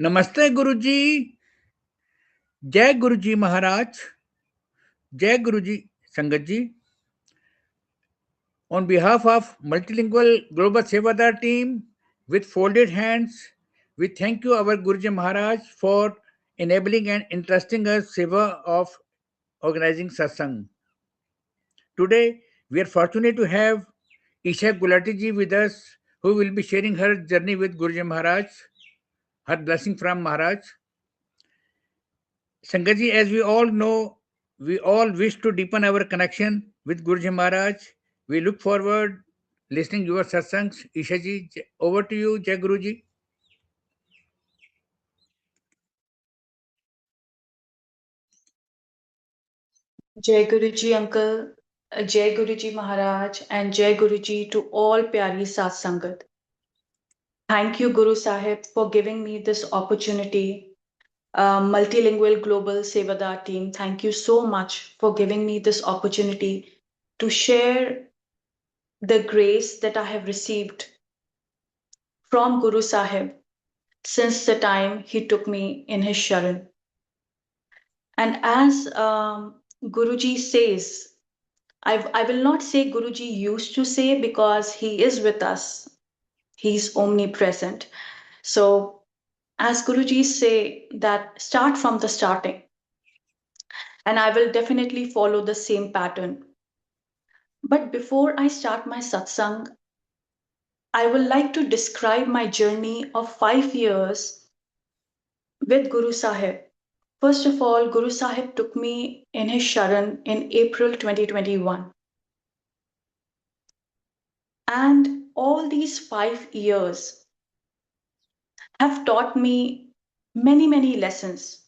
नमस्ते गुरुजी। जय गुरुजी महाराज। जय गुरुजी संगत जी। On behalf of Multilingual Global Sevadar team with folded hands, we thank you, our Guruji Maharaj, for enabling and entrusting us seva of organizing satsang. Today, we are fortunate to have Isha Gulati ji with us, who will be sharing her journey with Guruji Maharaj, her blessing from Maharaj. Sangaji, as we all know, we all wish to deepen our connection with Guruji Maharaj. We look forward listening your satsangs. Ishaji, over to you, Jai Guruji. Jai Guruji Uncle, Jai Guruji Maharaj, and Jai Guruji to all Pyari Sat Sangat. Thank you, Guru Sahib, for giving me this opportunity. Multilingual Global Sevadar team, thank you so much for giving me this opportunity to share the grace that I have received from Guru Sahib since the time he took me in his Sharan. And as Guruji says, I will not say Guruji used to say because he is with us. He's omnipresent. So as Guruji say that start from the starting. And I will definitely follow the same pattern. But before I start my satsang, I would like to describe my journey of 5 years with Guru Sahib. First of all, Guru Sahib took me in his Sharan in April 2021. And all these 5 years have taught me many, many lessons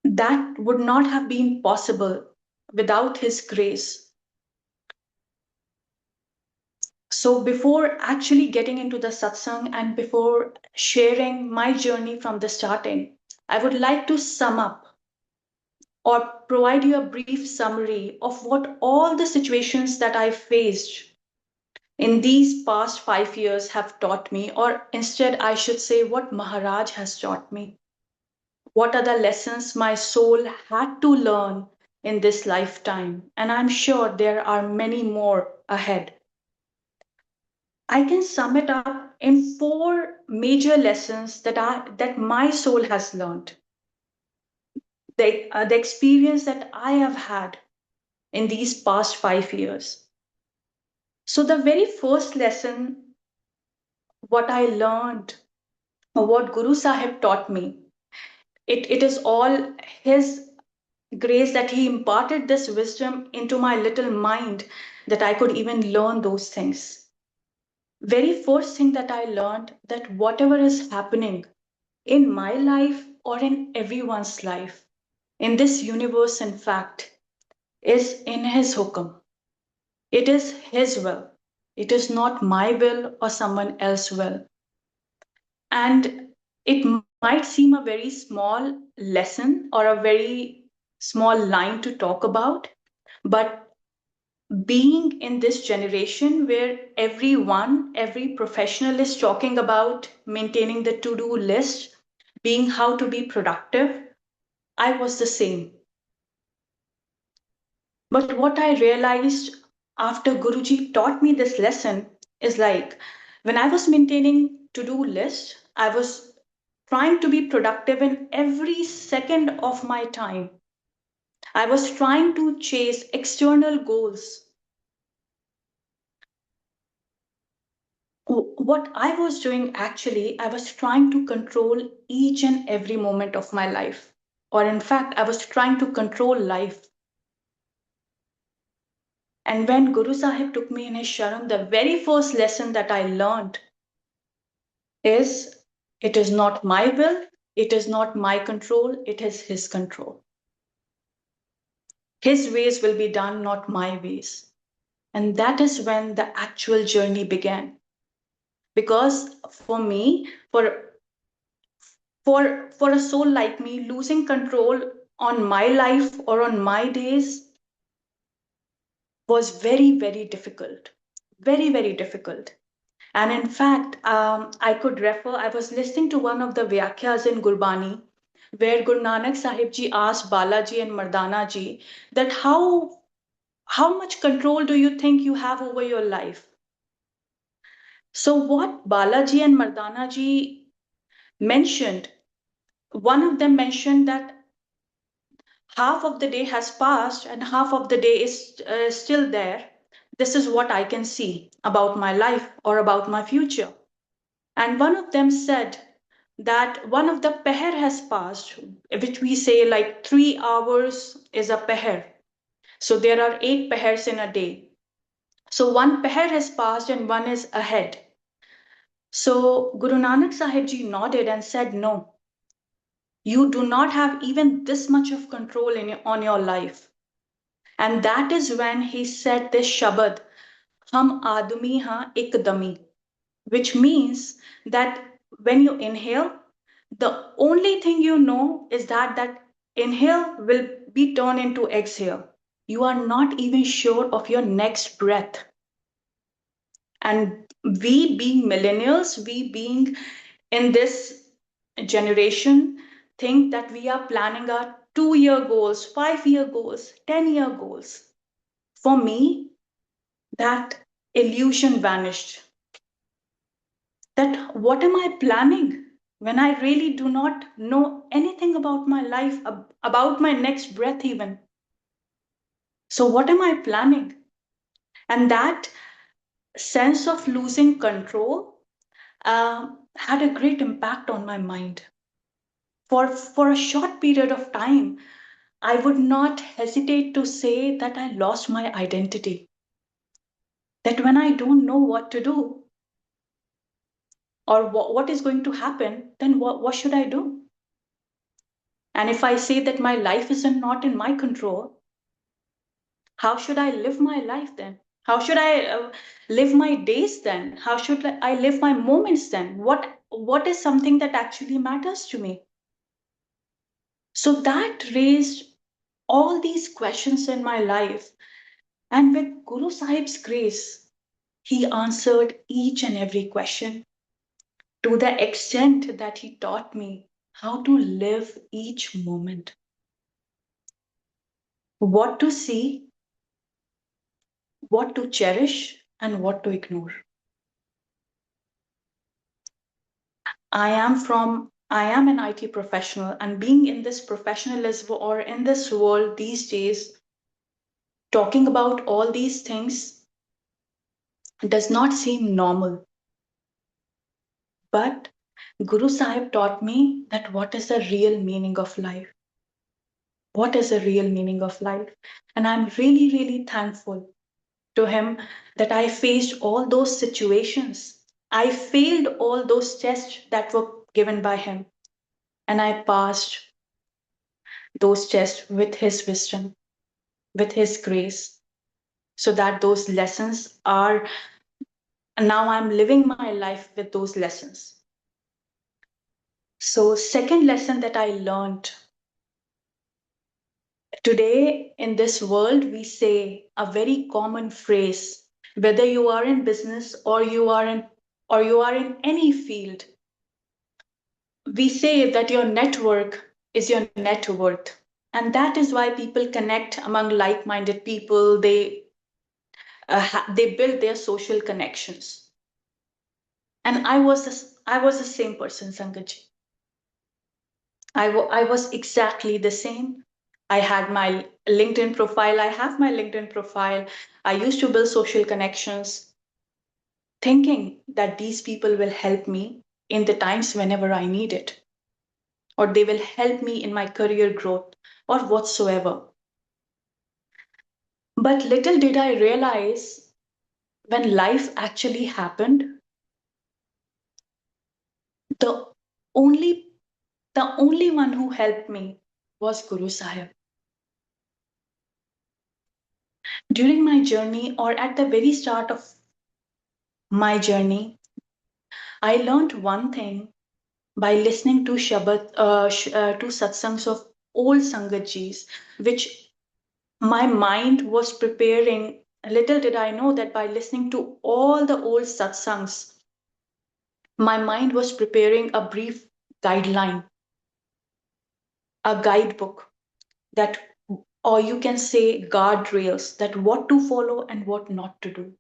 that would not have been possible without His grace. So, before actually getting into the satsang and before sharing my journey from the starting, I would like to sum up or provide you a brief summary of what all the situations that I faced in these past 5 years have taught me, or instead, I should say, what Maharaj has taught me. What are the lessons my soul had to learn in this lifetime? And I'm sure there are many more ahead. I can sum it up in four major lessons that my soul has learned. The experience that I have had in these past 5 years. So the very first lesson, what I learned, or what Guru Sahib taught me, it is all his grace that he imparted this wisdom into my little mind that I could even learn those things. Very first thing that I learned, that whatever is happening in my life or in everyone's life in this universe, in fact, is in his hukum. It is his will. It is not my will or someone else's will. And it might seem a very small lesson or a very small line to talk about, but being in this generation where every professional is talking about maintaining the to do list, being how to be productive, I was the same. But what I realized after Guruji taught me this lesson is like when I was maintaining to do list, I was trying to be productive in every second of my time. I was trying to chase external goals. What I was doing actually, I was trying to control each and every moment of my life. Or, in fact, I was trying to control life. And when Guru Sahib took me in his Sharan, the very first lesson that I learned is it is not my will, it is not my control, it is his control. His ways will be done, not my ways. And that is when the actual journey began. Because for me, for a soul like me, losing control on my life or on my days was very, very difficult. Very, very difficult. And in fact, I could refer, I was listening to one of the Vyakhyas in Gurbani, where Guru Nanak Sahib Ji asked Balaji and Mardana Ji that how much control do you think you have over your life? So, what Balaji and Mardana Ji mentioned, one of them mentioned that half of the day has passed and half of the day is still there. This is what I can see about my life or about my future. And one of them said that one of the peher has passed, which we say like 3 hours is a peher. So there are 8 pehers in a day. So one peher has passed and one is ahead. So Guru Nanak Sahib Ji nodded and said, no, you do not have even this much of control on your life. And that is when he said this shabad, Hum Admi Ha Ekdami, which means that when you inhale, the only thing you know is that that inhale will be turned into exhale. You are not even sure of your next breath. And we being millennials, we being in this generation, think that we are planning our 2 year goals, 5 year goals, 10 year goals. For me, that illusion vanished. That what am I planning when I really do not know anything about my life, about my next breath, even? So, what am I planning? And that sense of losing control had a great impact on my mind. For a short period of time, I would not hesitate to say that I lost my identity. That when I don't know what to do or what is going to happen, then what should I do? And if I say that my life is not in my control, how should I live my life then? How should I live my days then? How should I live my moments then? What is something that actually matters to me? So that raised all these questions in my life. And with Guru Sahib's grace, he answered each and every question to the extent that he taught me how to live each moment, what to see, what to cherish, and what to ignore. I am an IT professional, and being in this professionalism or in this world these days, talking about all these things does not seem normal. But Guru Sahib taught me that what is the real meaning of life? What is the real meaning of life? And I'm really, really thankful to him that I faced all those situations. I failed all those tests that were given by him, and I passed those tests with his wisdom, with his grace, so that those lessons are, and now I'm living my life with those lessons. So, second lesson that I learned today in this world, we say a very common phrase, whether you are in business or you are in any field, we say that your network is your net worth. And that is why people connect among like-minded people. They build their social connections. And I was the same person, Sangaji. I was exactly the same. I had my LinkedIn profile. I have my LinkedIn profile. I used to build social connections, thinking that these people will help me in the times whenever I need it, or they will help me in my career growth, or whatsoever. But little did I realize when life actually happened, the only the only one who helped me was Guru Sahib. During my journey, or at the very start of my journey, I learned one thing by listening to to satsangs of old Sangatjis, which my mind was preparing. Little did I know that by listening to all the old satsangs My mind was preparing a brief guideline, a guidebook that, or you can say guardrails, that what to follow and what not to do.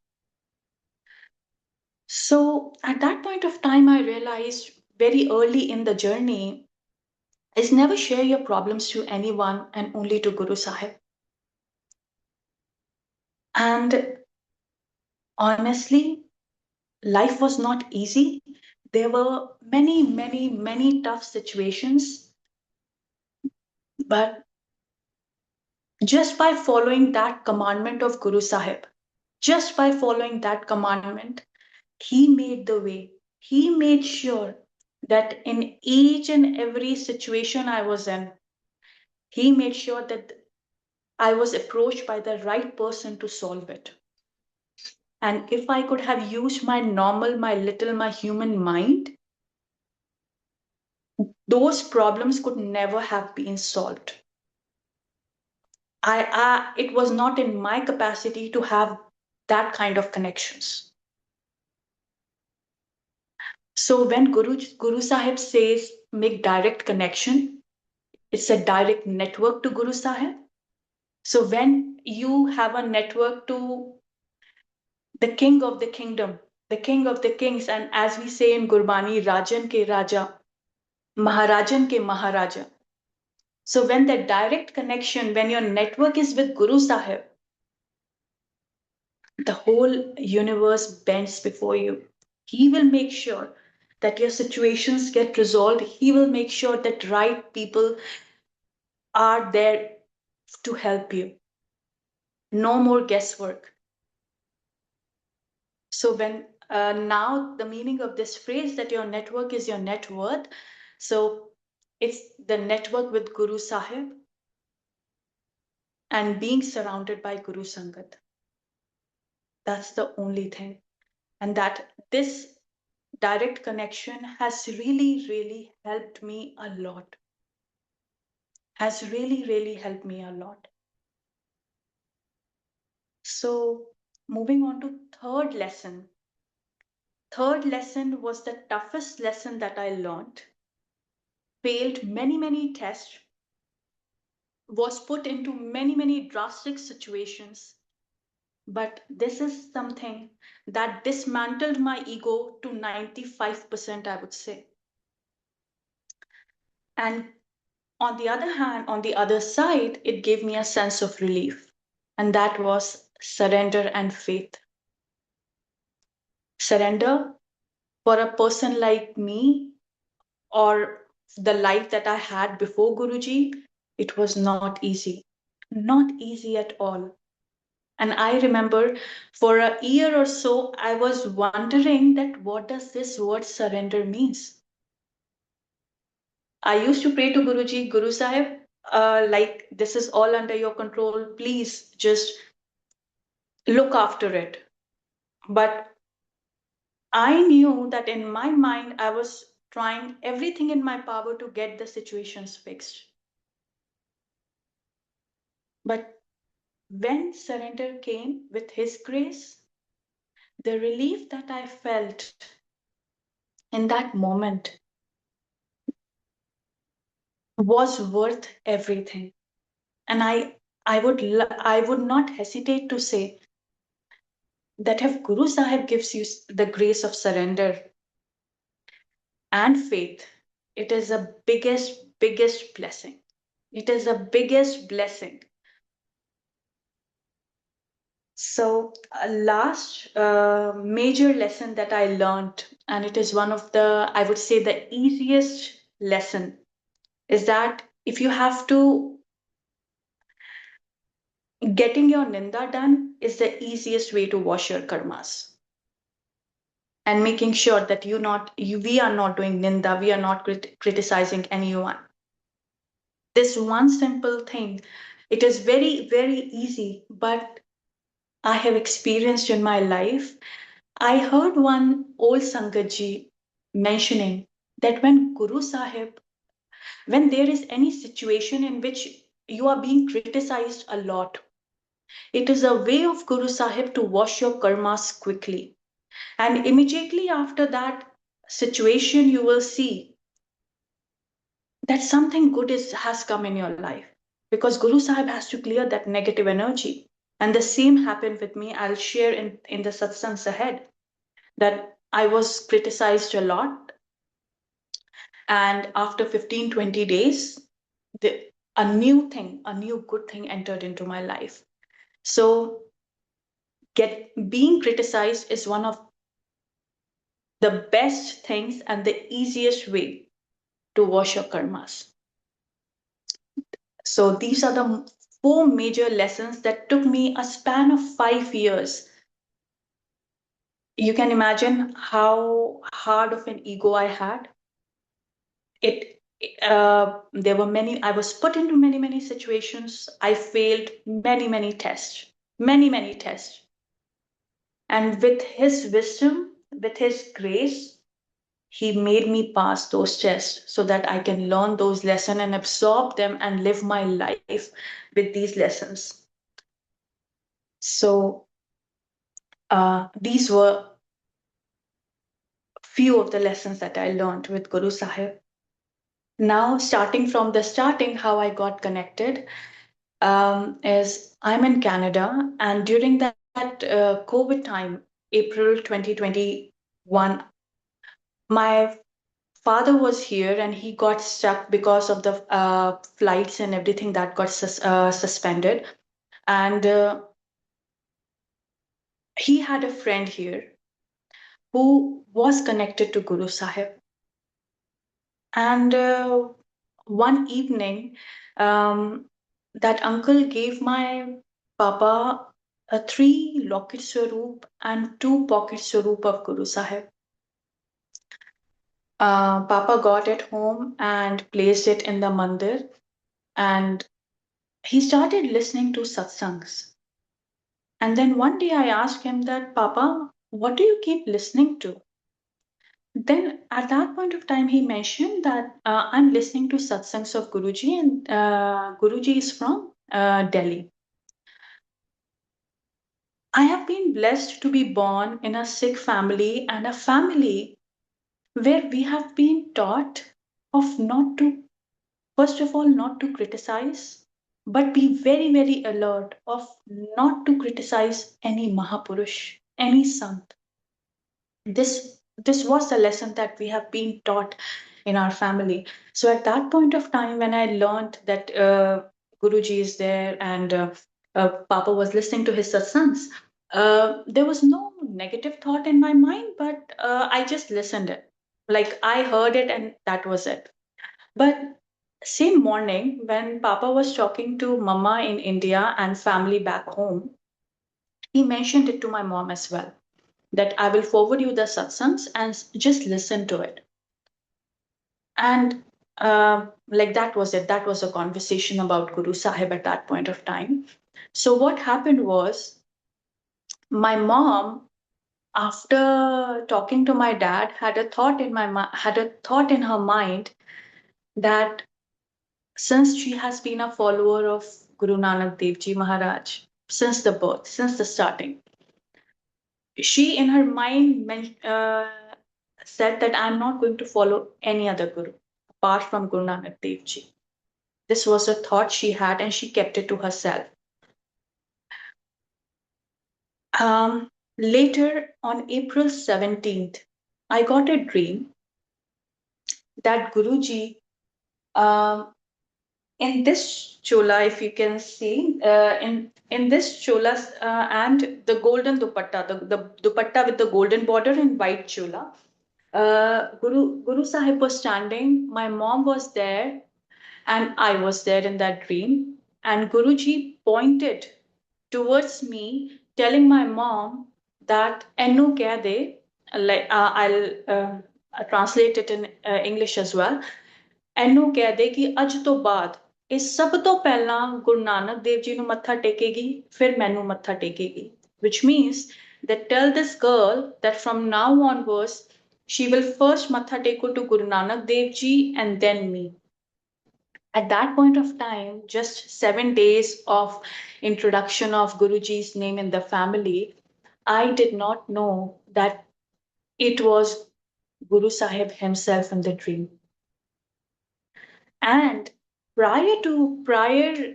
So at that point of time, I realized very early in the journey is never share your problems to anyone and only to Guru Sahib. And honestly, life was not easy. There were many, many, many tough situations, but just by following that commandment of Guru Sahib, just by following that commandment, he made the way. He made sure that in each and every situation I was in, he made sure that I was approached by the right person to solve it. And if I could have used my normal, my little, my human mind, those problems could never have been solved. It was not in my capacity to have that kind of connections. So when Guru Sahib says make direct connection, it's a direct network to Guru Sahib. So when you have a network to the king of the kingdom, the king of the kings, and as we say in Gurbani, Rajan ke Raja, Maharajan ke Maharaja. So when the direct connection, when your network is with Guru Sahib, the whole universe bends before you. He will make sure that your situations get resolved. He will make sure that right people are there to help you. No more guesswork. So when now the meaning of this phrase that your network is your net worth. So it's the network with Guru Sahib and being surrounded by Guru Sangat. That's the only thing. And that this direct connection has really, really helped me a lot. Has really, really helped me a lot. So moving on to third lesson. Third lesson was the toughest lesson that I learned. Failed many, many tests, was put into many, many drastic situations. But this is something that dismantled my ego to 95%, I would say. And on the other hand, on the other side, it gave me a sense of relief. And that was surrender and faith. Surrender for a person like me or the life that I had before Guruji, it was not easy. Not easy at all. And I remember for a year or so, I was wondering that what does this word surrender means? I used to pray to Guruji, Guru Sahib, like this is all under your control. Please just look after it. But I knew that in my mind, I was trying everything in my power to get the situations fixed. But when surrender came with His grace, the relief that I felt in that moment was worth everything. And I would not hesitate to say that if Guru Sahib gives you the grace of surrender and faith, it is a biggest blessing. It is a biggest blessing. So, a last major lesson that I learned, and it is one of the, I would say, the easiest lesson, is that if you have to, getting your ninda done is the easiest way to wash your karmas. And making sure that we are not doing ninda, we are not criticizing anyone. This one simple thing, it is very, very easy, but I have experienced in my life. I heard one old Sangatji mentioning that when Guru Sahib, when there is any situation in which you are being criticized a lot, it is a way of Guru Sahib to wash your karmas quickly. And immediately after that, situation, you will see that something good has come in your life, because Guru Sahib has to clear that negative energy. And the same happened with me. I'll share in the satsangs ahead that I was criticized a lot. And after 15, 20 days, the, a new thing, a new good thing entered into my life. So being criticized is one of the best things and the easiest way to wash your karmas. So these are the four major lessons that took me a span of 5 years. You can imagine how hard of an ego I had. It there were many. I was put into many situations. I failed many tests, many tests. And with His wisdom, with His grace, He made me pass those tests so that I can learn those lessons and absorb them and live my life with these lessons. So these were few of the lessons that I learned with Guru Sahib. Now, starting from the starting, how I got connected is I'm in Canada, and during that COVID time, April 2021, my father was here and he got stuck because of the flights and everything that got suspended. And he had a friend here who was connected to Guru Sahib. And one evening, um, that uncle gave my papa a 3 locket swaroop and 2 pocket swaroop of Guru Sahib. Papa got it home and placed it in the mandir, and he started listening to satsangs. And then one day I asked him that, Papa, what do you keep listening to? Then at that point of time, he mentioned that I'm listening to satsangs of Guruji, and Guruji is from Delhi. I have been blessed to be born in a Sikh family, and a family where we have been taught of not to, first of all, not to criticize, but be very alert of not to criticize any Mahapurush, any Sant. This was the lesson that we have been taught in our family. So at that point of time, when I learned that Guruji is there, and Papa was listening to his satsangs, there was no negative thought in my mind, but I just listened it. Like I heard it and that was it. But same morning, when Papa was talking to Mama in India and family back home, he mentioned it to my mom as well, that I will forward you the satsangs and just listen to it. And like that was it. That was a conversation about Guru Sahib at that point of time. So what happened was, my mom, after talking to my dad, had a thought in had a thought in her mind that since she has been a follower of Guru Nanak Dev Ji Maharaj since the birth, since the starting, she in her mind said that I'm not going to follow any other guru apart from Guru Nanak Dev Ji. This was a thought she had and she kept it to herself. Later on April 17th, I got a dream that Guruji, um, in this chola, if you can see, in this chola and the golden dupatta, the dupatta with the golden border in white chola, Guru Sahib was standing. My mom was there, and I was there in that dream. And Guruji pointed towards me, telling my mom that "Ennu keh de," like I'll translate it in English as well. ਇਹਨੂੰ ਕਹਿ ਦੇ ਕਿ ਅੱਜ ਤੋਂ ਬਾਅਦ ਇਹ ਸਭ ਤੋਂ ਪਹਿਲਾਂ ਗੁਰੂ ਨਾਨਕ ਦੇਵ ਜੀ ਨੂੰ ਮੱਥਾ ਟੇਕੇਗੀ, ਫਿਰ ਮੈਨੂੰ ਮੱਥਾ ਟੇਕੇਗੀ, which means that tell this girl that from now onwards she will first matha take to Guru Nanak Dev Ji and then me. At that point of time, just 7 days of introduction of Guruji's name in the family, I did not know that it was Guru Sahib himself in the dream. And prior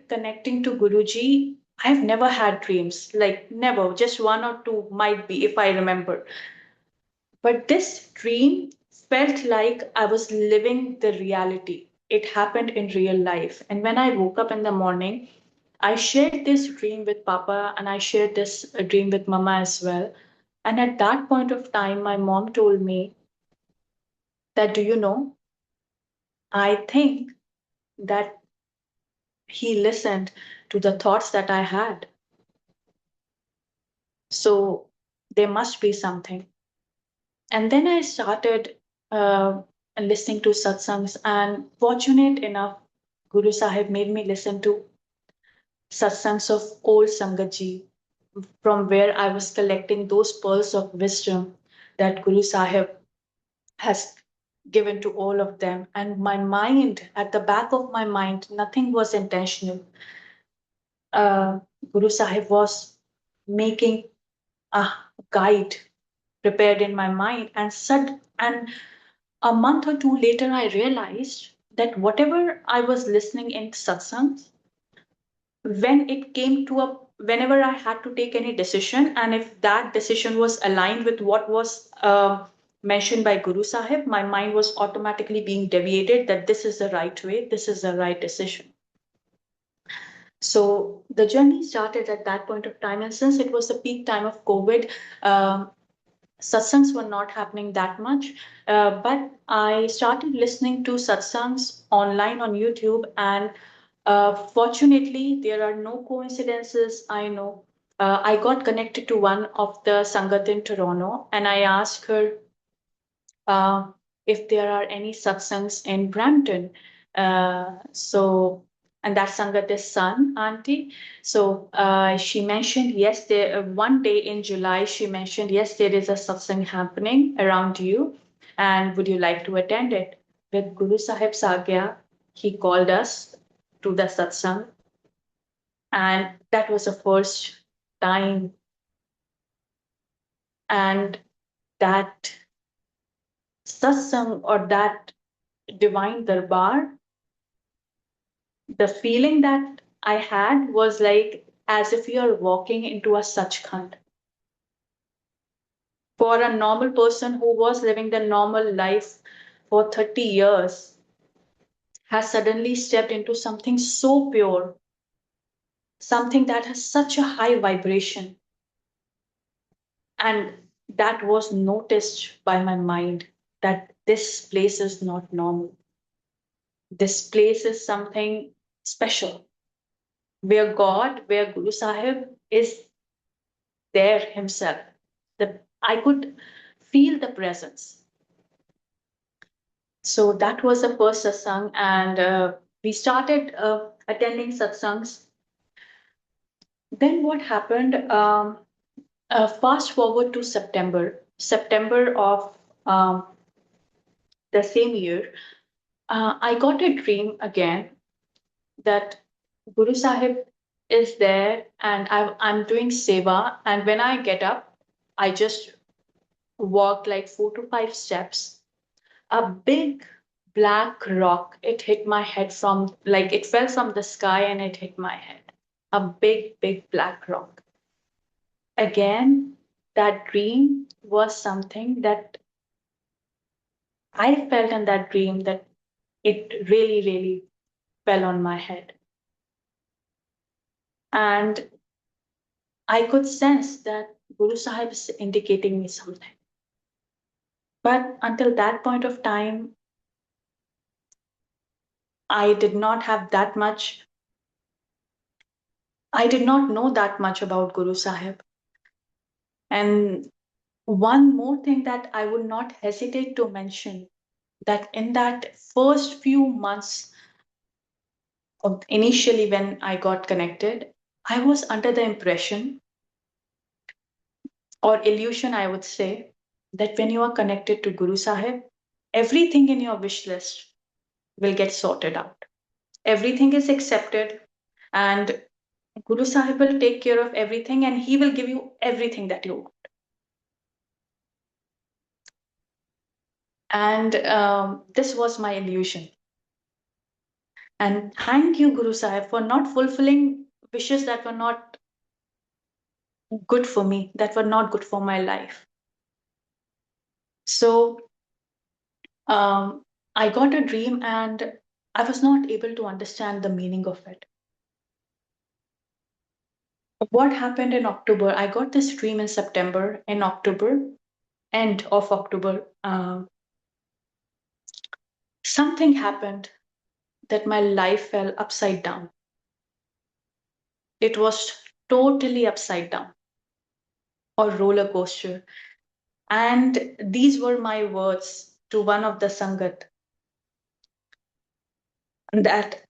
connecting to Guruji, I've never had dreams. Like never, just one or two might be if I remember. But this dream felt like I was living the reality. It happened in real life. And when I woke up in the morning, I shared this dream with Papa and I shared this dream with Mama as well. And at that point of time, my mom told me that, do you know, I think that he listened to the thoughts that I had. So there must be something. And then I started listening to satsangs, and fortunate enough, Guru Sahib made me listen to satsangs of old Sangatji, from where I was collecting those pearls of wisdom that Guru Sahib has given to all of them. And my mind, at the back of my mind, nothing was intentional. Uh, Guru Sahib was making a guide prepared in my mind, and a month or two later, I realized that whatever I was listening in satsangs, when it came to whenever I had to take any decision, and if that decision was aligned with what was mentioned by Guru Sahib, my mind was automatically being deviated that this is the right way, this is the right decision. So the journey started at that point of time, and since it was the peak time of COVID, satsangs were not happening that much, but I started listening to satsangs online on YouTube, and fortunately, there are no coincidences. I know I got connected to one of the Sangat in Toronto, and I asked her uh, if there are any satsangs in Brampton. And that Sangat is Sun, Auntie. So she mentioned, yes, there one day in July, she mentioned, yes, there is a satsang happening around you, and would you like to attend it? With Guru Sahib Sagya, he called us to the satsang, and that was the first time. And that satsang or that divine darbar, the feeling that I had was like as if you're walking into a Sachkhand. For a normal person who was living the normal life for 30 years, has suddenly stepped into something so pure, something that has such a high vibration. And that was noticed by my mind that this place is not normal. This place is something special, where God, where Guru Sahib is there himself. I could feel the presence. So that was the first satsang, and we started attending satsangs. Then what happened? Fast forward to September of um, the same year, I got a dream again that Guru Sahib is there, and I'm doing seva, and when I get up, I just walk like 4 to 5 steps. A big black rock, it hit my head from, like, it fell from the sky and it hit my head. A big black rock. Again, that dream was something that I felt in that dream that it really fell on my head. And I could sense that Guru Sahib is indicating me something. But until that point of time, I did not have that much, I did not know that much about Guru Sahib. And one more thing that I would not hesitate to mention, that in that first few months of initially when I got connected, I was under the impression or illusion, I would say, that when you are connected to Guru Sahib, everything in your wish list will get sorted out. Everything is accepted, and Guru Sahib will take care of everything, and he will give you everything that you want. And this was my illusion. And thank you, Guru Sahib, for not fulfilling wishes that were not good for me, that were not good for my life. So I got a dream and I was not able to understand the meaning of it. What happened in October? I got this dream in September. In October, end of October, something happened that my life fell upside down. It was totally upside down, or roller coaster. And these were my words to one of the Sangat, that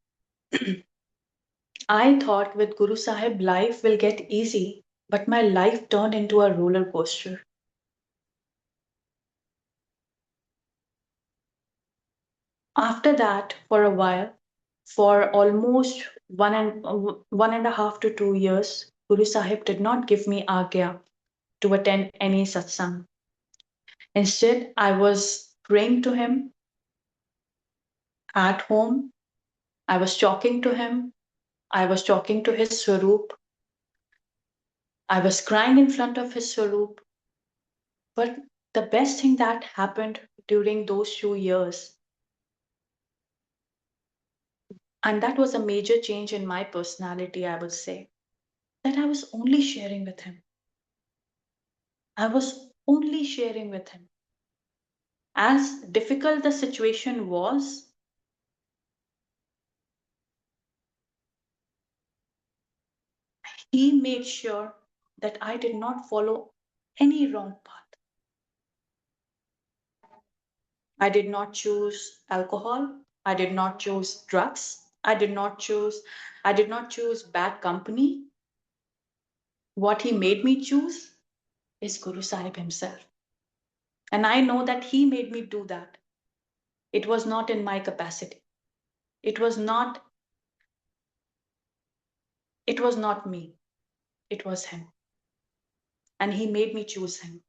I thought with Guru Sahib life will get easy, but my life turned into a roller coaster. After that, for a while, for almost 1.5 to 2 years, Guru Sahib did not give me agya to attend any satsang. Instead, I was praying to him at home. I was talking to him. I was talking to his swaroop. I was crying in front of his swaroop. But the best thing that happened during those 2 years, and that was a major change in my personality, I would say, that I was only sharing with him. I was only sharing with him. As difficult the situation was, he made sure that I did not follow any wrong path. I did not choose alcohol. I did not choose drugs. I did not choose bad company. What he made me choose is Guru Sahib himself. And I know that he made me do that. It was not in my capacity. It was not it was not me. It was him. And he made me choose him.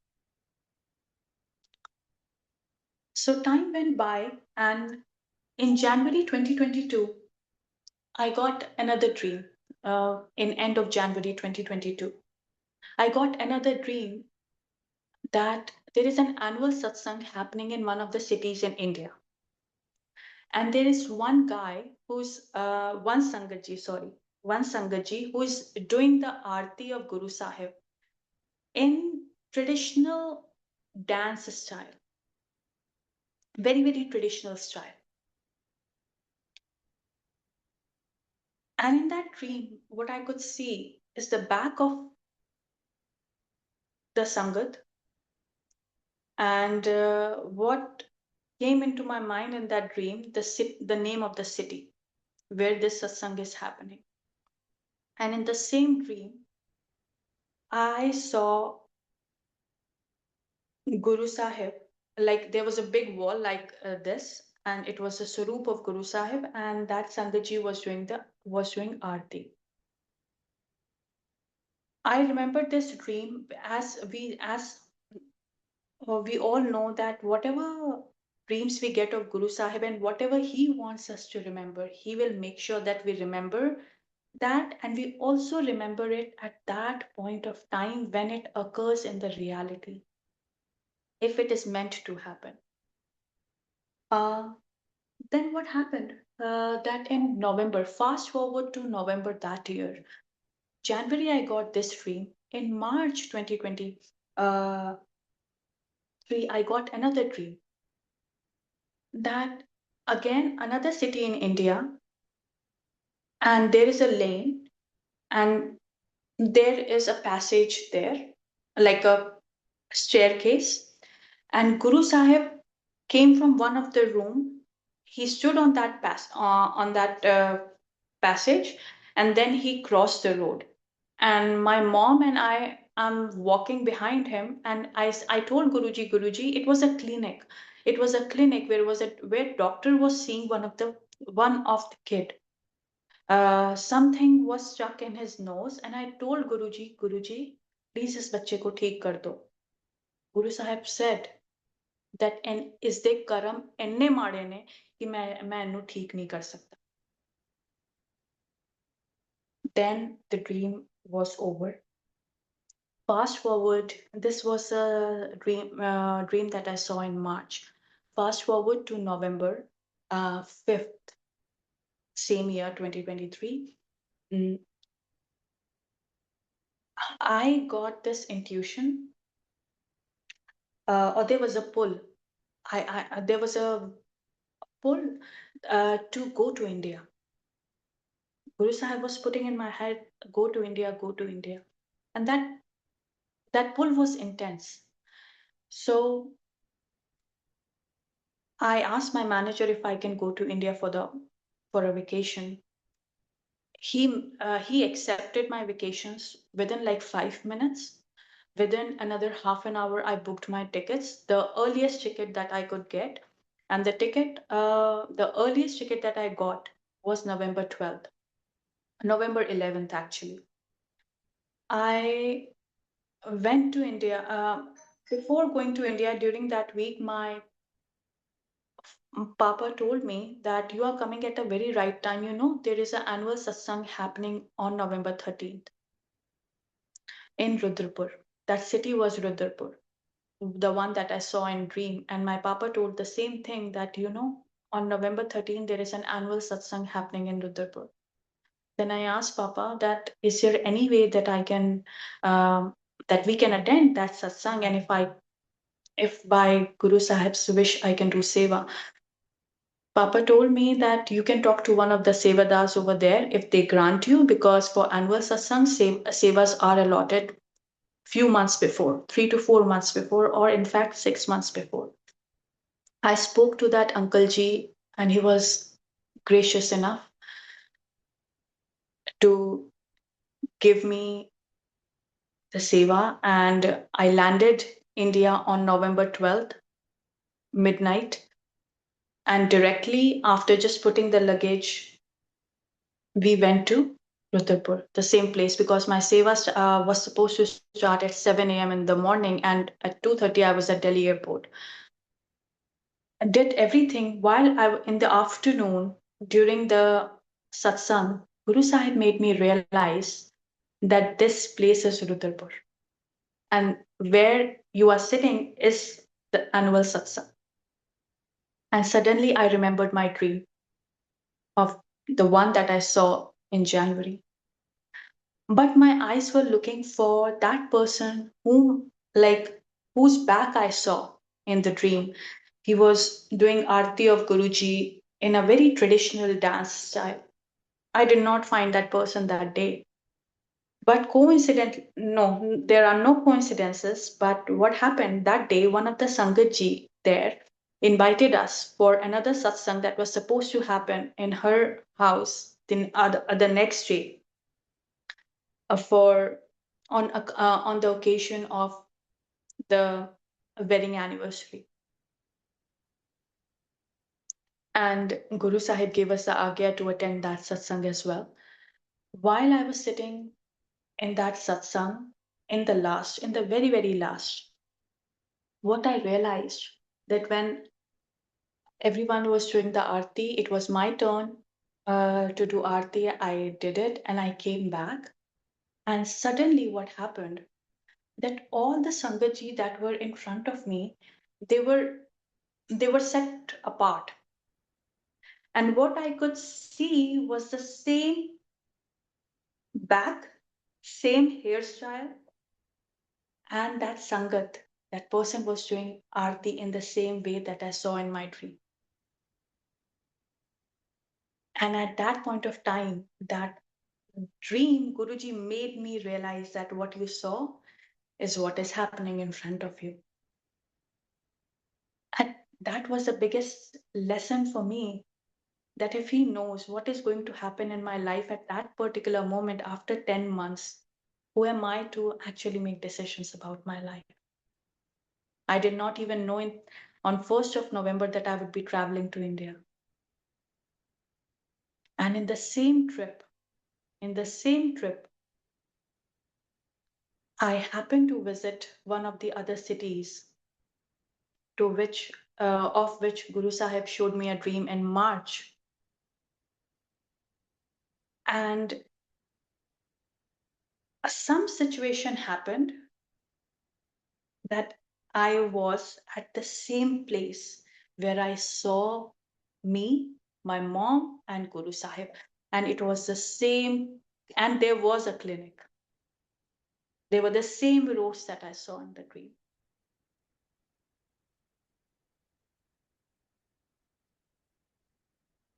So time went by, and in January 2022, I got another dream. In end of January 2022, I got another dream that there is an annual satsang happening in one of the cities in India. And there is one guy who's one Sangatji who is doing the arti of Guru Sahib in traditional dance style, very, very traditional style. And in that dream, what I could see is the back of the Sangat, and what came into my mind in that dream, the name of the city where this satsang is happening. And in the same dream, I saw Guru Sahib, like there was a big wall like this, and it was a swaroop of Guru Sahib, and that Sangatji was doing arti. I remember this dream as we all know that whatever dreams we get of Guru Sahib and whatever he wants us to remember, he will make sure that we remember that, and we also remember it at that point of time when it occurs in the reality, if it is meant to happen. Uh, then what happened? That in November, fast forward to November that year, January, I got this dream. In March 2023, I got another dream that again, another city in India, and there is a lane, and there is a passage there, like a staircase, and Guru Sahib came from one of the room. He stood on that passage, and then he crossed the road. And my mom and I am walking behind him, and I told Guruji, Guruji, it was a clinic. It was a clinic where doctor was seeing one of the kid. Something was stuck in his nose, and I told Guruji, Guruji, please इस बच्चे को ठीक कर दो. Guru Sahib said, that ਇਸਦੇ ਕਰਮ ਇੰਨੇ ਮਾੜੇ ਨੇ ਕਿ ਮੈਂ ਇਹਨੂੰ ਠੀਕ ਨਹੀਂ ਕਰ ਸਕਦਾ. Then the dream was over. Fast forward, this was a dream that I saw in March. Fast forward to November 5th, same year, 2023. Mm, I got this intuition, or there was a pull. There was a pull to go to India. Guru Sahib was putting in my head, go to India, go to India. And that pull was intense. So I asked my manager if I can go to India for a vacation. He accepted my vacations within like 5 minutes. Within another half an hour, I booked my tickets, the earliest ticket that I could get. And the earliest ticket that I got was November 12th, November 11th, actually. I went to India. Before going to India, during that week, my Papa told me that you are coming at a very right time. You know, there is an annual satsang happening on November 13th in Rudrapur. That city was Rudrapur, the one that I saw in dream. And my Papa told the same thing that, you know, on November 13th, there is an annual satsang happening in Rudrapur. Then I asked Papa that, is there any way that I can, that we can attend that satsang? And if by Guru Sahib's wish I can do seva. Papa told me that you can talk to one of the Sevadas over there if they grant you, because for annual satsang, sevas are allotted few months before, 3 to 4 months before, or in fact 6 months before. I spoke to that Uncle Ji, and he was gracious enough to give me the seva, and I landed India on November 12th, midnight. And directly after just putting the luggage, we went to Rudrapur, the same place, because my seva was supposed to start at 7 a.m. in the morning, and at 2:30 I was at Delhi airport. I did everything while in the afternoon during the satsang. Guru Sahib made me realize that this place is Rudrapur, and where you are sitting is the annual satsang. And suddenly I remembered my dream of the one that I saw in January. But my eyes were looking for that person whose back I saw in the dream. He was doing Aarti of Guruji in a very traditional dance style. I did not find that person that day. But no, there are no coincidences. But what happened that day, one of the Sangatji there invited us for another satsang that was supposed to happen in her house the next day, for on the occasion of the wedding anniversary. And Guru Sahib gave us the agya to attend that satsang as well. While I was sitting in that satsang, in the very, very last, what I realized that when everyone was doing the arti, it was my turn to do arti. I did it and I came back. And suddenly, what happened that all the Sangatji that were in front of me, they were they were set apart. And what I could see was the same back, same hairstyle, and that Sangat, that person was doing Aarti in the same way that I saw in my dream. And at that point of time, that dream, Guruji made me realize that what you saw is what is happening in front of you. And that was the biggest lesson for me, that if he knows what is going to happen in my life at that particular moment after 10 months, who am I to actually make decisions about my life? I did not even know on 1st of November that I would be traveling to India. And in the same trip, I happened to visit one of the other cities to which of which Guru Sahib showed me a dream in March. And some situation happened that I was at the same place where I saw me, my mom, and Guru Sahib. And it was the same, and there was a clinic. They were the same roads that I saw in the dream.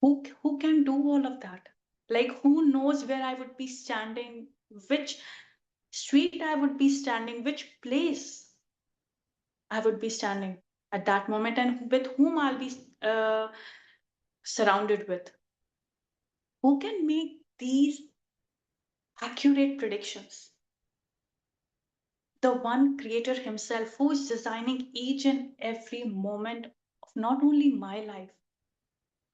Who can do all of that? Like, who knows where I would be standing, which street I would be standing, which place I would be standing at that moment, and with whom I'll be surrounded with. Who can make these accurate predictions? The one creator himself, who is designing each and every moment of not only my life,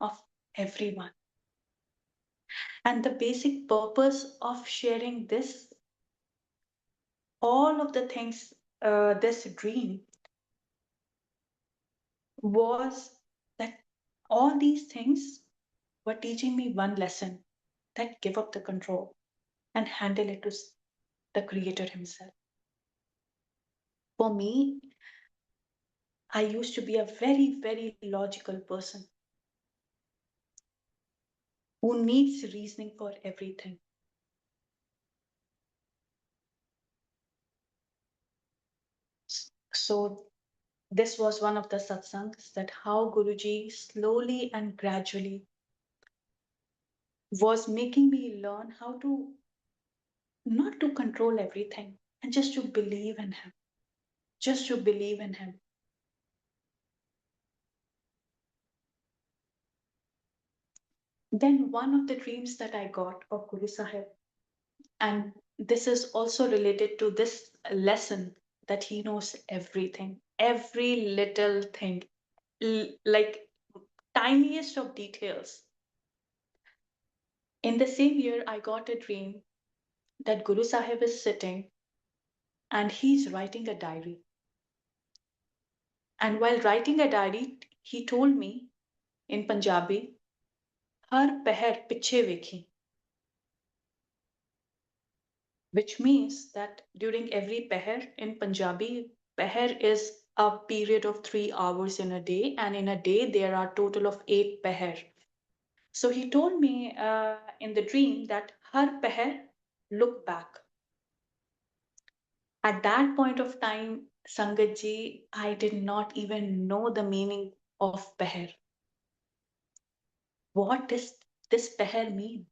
of everyone. And the basic purpose of sharing this, all of the things, this dream, was that all these things were teaching me one lesson, that give up the control and handle it to the creator himself. For me, I used to be a very, very logical person who needs reasoning for everything. So this was one of the satsangs, that how Guruji slowly and gradually was making me learn how to not to control everything and just to believe in him, just to believe in him. Then one of the dreams that I got of Guru Sahib, and this is also related to this lesson, that he knows everything, every little thing, like tiniest of details. In the same year, I got a dream that Guru Sahib is sitting and he's writing a diary. And while writing a diary, he told me in Punjabi, Har peher piche vekhi, which means that during every peher in Punjabi, peher is a period of 3 hours in a day, and in a day there are total of 8 peher. So he told me in the dream that Har peher, look back. At that point of time, Sangatji, I did not even know the meaning of peher. What does this peher mean?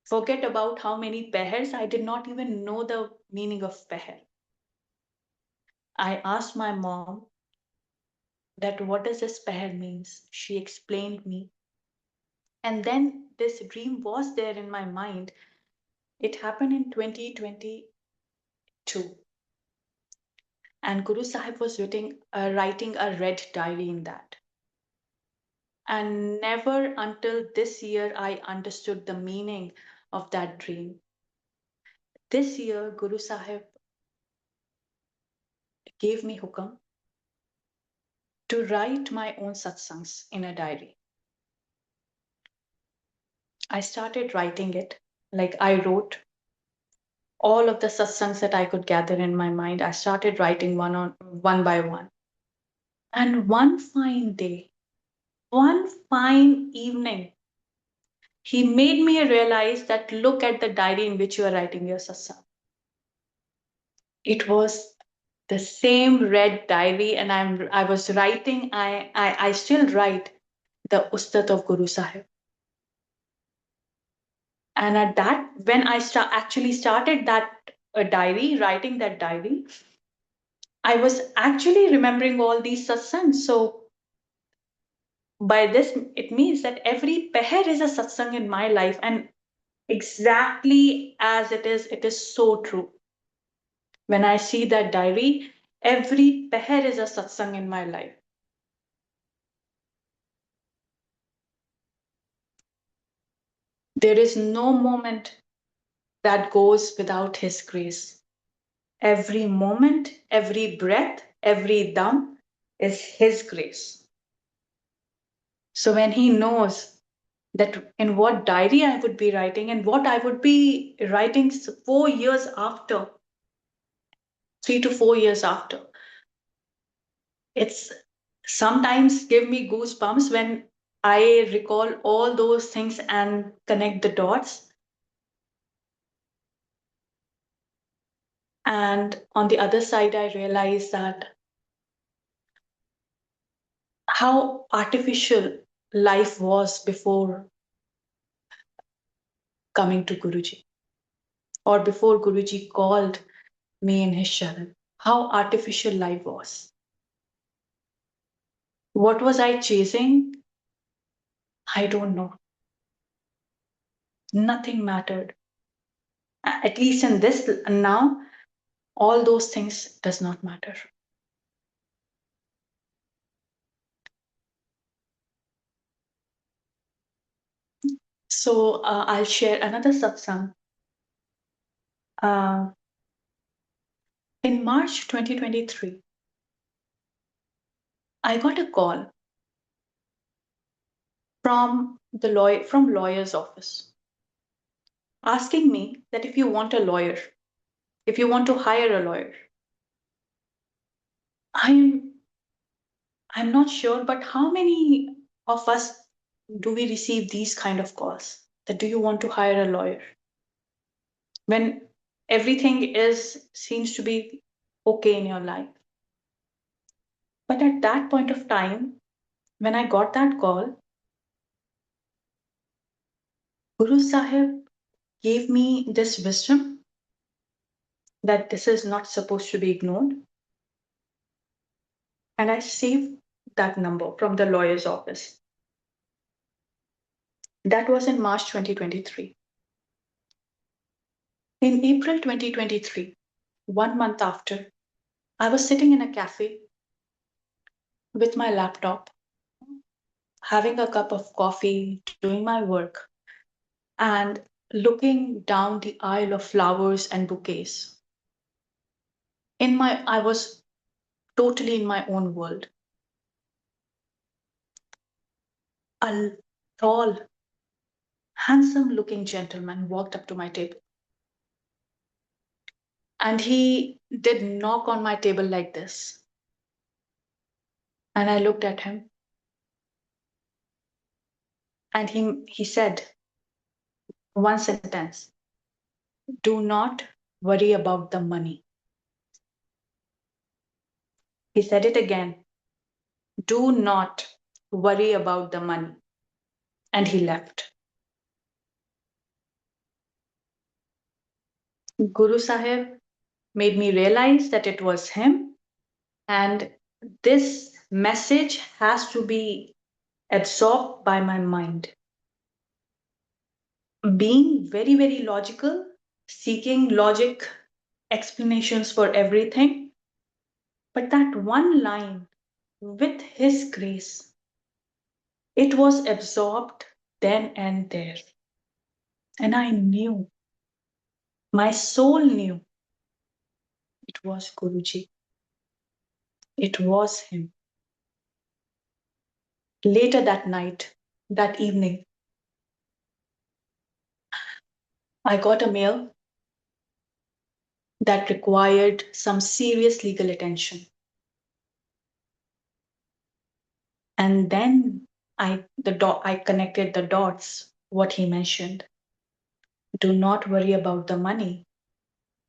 Forget about how many pehers, I did not even know the meaning of peher. I asked my mom that what does this peher means. She explained me. And then this dream was there in my mind. It happened in 2022. And Guru Sahib was writing a red diary in that. And never until this year I understood the meaning of that dream. This year, Guru Sahib gave me hukam to write my own satsangs in a diary. I started writing it. Like, I wrote all of the satsangs that I could gather in my mind. I started writing one by one. And one fine day, one fine evening, he made me realize that look at the diary in which you are writing your satsang. It was the same red diary, and I was writing. I still write the Ustat of Guru Sahib. And at that, when I actually started that diary, writing that diary, I was actually remembering all these satsangs. So by this, it means that every peher is a satsang in my life, and exactly as it is so true. When I see that diary, every peher is a satsang in my life. There is no moment that goes without His grace. Every moment, every breath, every dam, is His grace. So when He knows that in what diary I would be writing and what I would be writing 4 years after, 3 to 4 years after, it's sometimes give me goosebumps when I recall all those things and connect the dots. And on the other side, I realize that how artificial life was before coming to Guruji, or before Guruji called me in his sharan. How artificial life was. What was I chasing? I don't know. Nothing mattered. At least in this now, all those things does not matter. So I'll share another satsang. Uh, in March 2023, I got a call from from lawyer's office asking me that if you want a lawyer, if you want to hire a lawyer, I'm I'm not sure, but how many of us do we receive these kind of calls? That do you want to hire a lawyer? When everything is seems to be okay in your life. But at that point of time, when I got that call, Guru Sahib gave me this wisdom that this is not supposed to be ignored. And I saved that number from the lawyer's office. That was in March 2023. In April 2023, 1 month after, I was sitting in a cafe with my laptop, having a cup of coffee, doing my work, and looking down the aisle of flowers and bouquets. I was totally in my own world. A tall, handsome looking gentleman walked up to my table. And he did knock on my table like this. And I looked at him and he said one sentence: do not worry about the money. He said it again: do not worry about the money. And he left. Guru Sahib made me realize that it was him, and this message has to be absorbed by my mind. Being very, very logical, seeking logic explanations for everything. But that one line, with His grace, it was absorbed then and there. And I knew, my soul knew, it was Guruji. It was him. Later that night, that evening, I got a mail that required some serious legal attention. And then I connected the dots, what he mentioned. Do not worry about the money.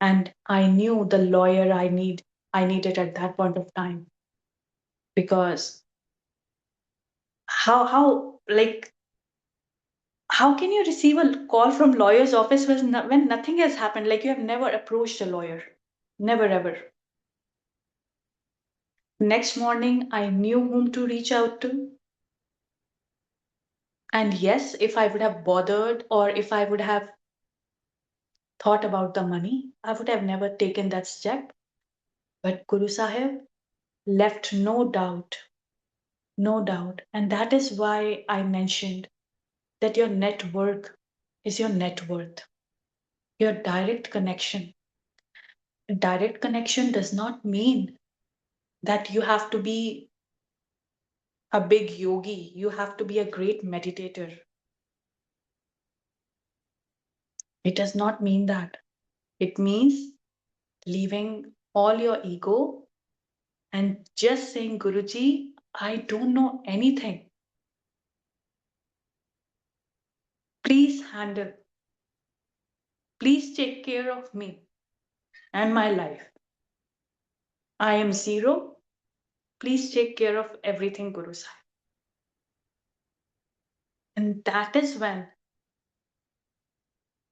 And I knew the lawyer I needed at that point of time. Because like how can you receive a call from lawyer's office when nothing has happened, like you have never approached a lawyer, never ever. Next morning I knew whom to reach out to. And yes, if I would have bothered or if I would have thought about the money, I would have never taken that step. But Guru Sahib left no doubt, no doubt. And that is why I mentioned that your network is your net worth, your direct connection. Direct connection does not mean that you have to be a big yogi, you have to be a great meditator. It does not mean that. It means leaving all your ego and just saying, Guruji, I don't know anything. Please handle, please take care of me and my life. I am zero. Please take care of everything, Guru Sahib. And that is when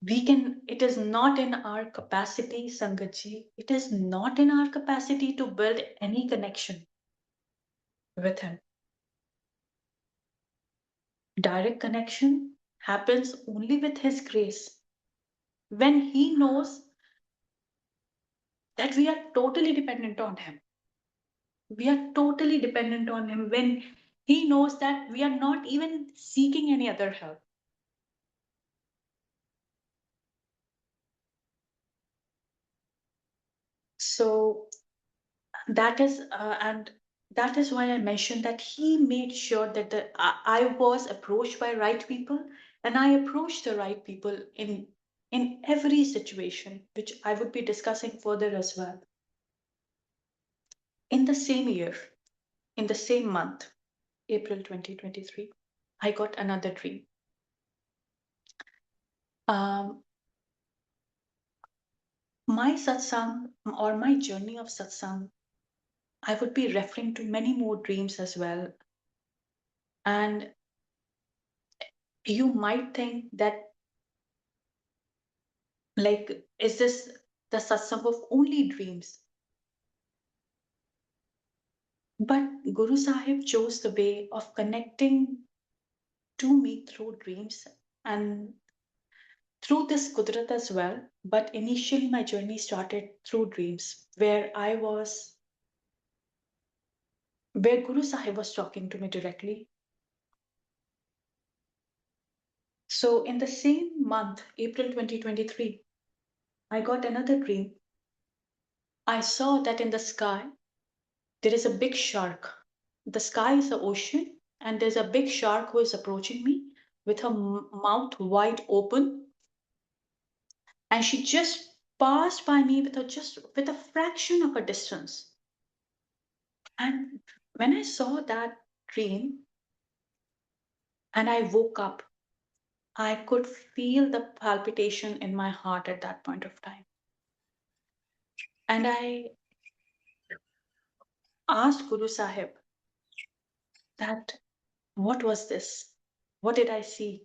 we can, it is not in our capacity, Sangatji, it is not in our capacity to build any connection with Him. Direct connection happens only with His grace. When He knows that we are totally dependent on Him. We are totally dependent on Him when He knows that we are not even seeking any other help. So that is, and that is why I mentioned that He made sure that I was approached by right people, and I approached the right people in every situation, which I would be discussing further as well. In the same year, in the same month, April 2023, I got another dream. Um, my satsang or my journey of satsang, I would be referring to many more dreams as well. And you might think that, like, is this the satsang of only dreams? But Guru Sahib chose the way of connecting to me through dreams and through this Kudrat as well. But initially, my journey started through dreams, where where Guru Sahib was talking to me directly. So, in the same month, April 2023, I got another dream. I saw that in the sky, there is a big shark. The sky is the ocean, and there's a big shark who is approaching me with her mouth wide open. And she just passed by me just with a fraction of a distance. And when I saw that dream and I woke up, I could feel the palpitation in my heart at that point of time. And I asked Guru Sahib that what was this? What did I see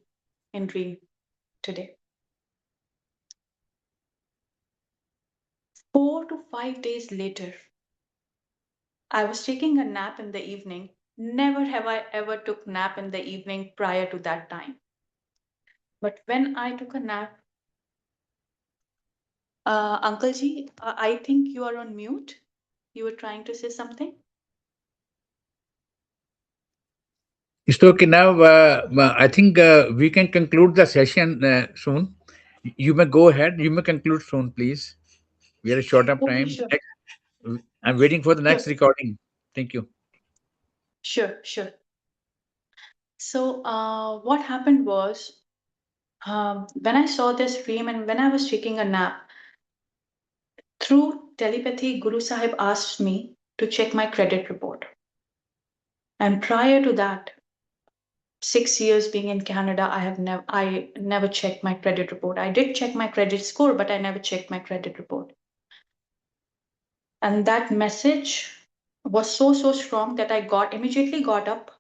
in dream today? 4 to 5 days later, I was taking a nap in the evening. Never have I ever took nap in the evening prior to that time. But when I took a nap, Uncle Ji, I think you are on mute. You were trying to say something? It's okay now. I think we can conclude the session soon. You may go ahead. You may conclude soon, please. We are short of Okay, time. sure. I'm waiting for the Sure, next recording. Thank you. sure. So, what happened was, when I saw this dream and when I was taking a nap, through telepathy, Guru Sahib asked me to check my credit report. And prior to that, 6 years being in Canada, I never checked my credit report. I did check my credit score, but I never checked my credit report. And that message was so strong that I immediately got up.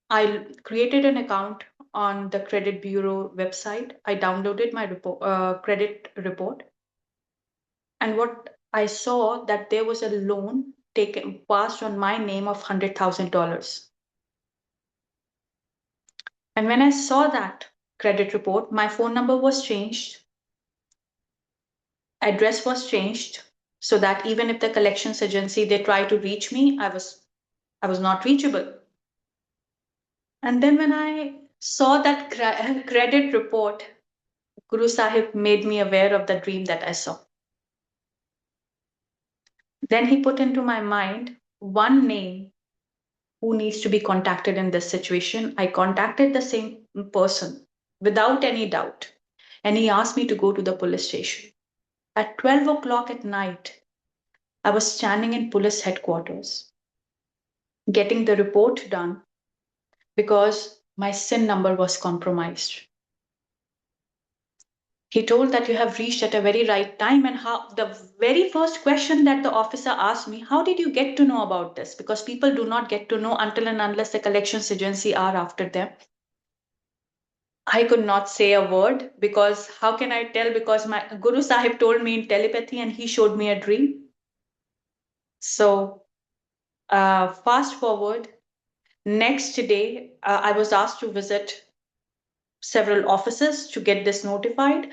I created an account on the credit bureau website. I downloaded my credit report, and what I saw that there was a loan taken passed on my name of $100,000. And when I saw that credit report, my phone number was changed, address was changed, so that even if the collections agency they try to reach me, I was not reachable. And then when I saw that credit report, Guru Sahib made me aware of the dream that I saw. Then he put into my mind one name who needs to be contacted in this situation. I contacted the same person without any doubt, and he asked me to go to the police station. At 12 o'clock at night, I was standing in police headquarters getting the report done because my SIN number was compromised. He told that you have reached at a very right time, and how the very first question that the officer asked me, how did you get to know about this? Because people do not get to know until and unless the collections agency are after them. I could not say a word because how can I tell? Because my Guru Sahib told me in telepathy and he showed me a dream. So, fast forward, next day, I was asked to visit several offices to get this notified.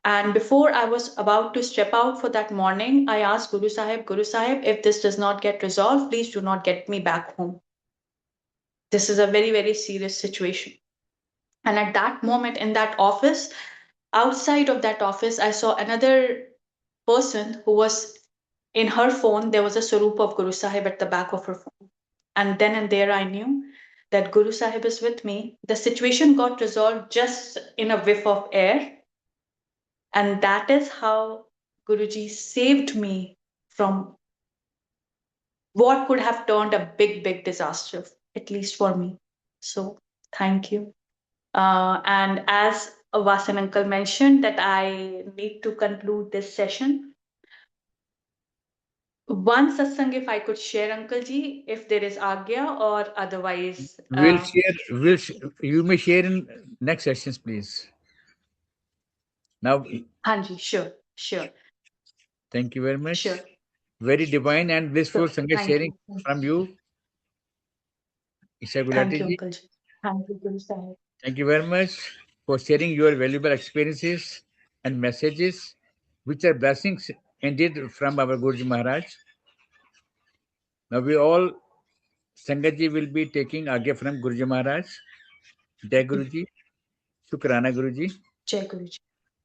And before I was about to step out for that morning, I asked Guru Sahib, if this does not get resolved, please do not get me back home. This is a very, very serious situation. And at that moment in that office, outside of that office, I saw another person who was in her phone. There was a Sarup of Guru Sahib at the back of her phone. And then and there I knew that Guru Sahib is with me. The situation got resolved just in a whiff of air. And that is how Guruji saved me from what could have turned a big, big disaster, at least for me. So thank you. And as Vasan uncle mentioned, that I need to conclude this session. One satsang, if I could share, Uncle Ji, if there is agya or otherwise. We'll share. You may share in next sessions, please. Now, Hanji, sure, sure, thank you very much. sure. Very divine and blissful Sure. Sangat Thank sharing you. Thank you. from you, Isha Thank Gulati you, ji. Uncle Ji. Thank you, Guru Sahib. Thank you very much for sharing your valuable experiences and messages, which are blessings indeed from our Guruji Maharaj. Now we all, Sangatji will be taking Agya from Guruji Maharaj. Jai Guruji, Shukrana Guruji. Jai Guruji.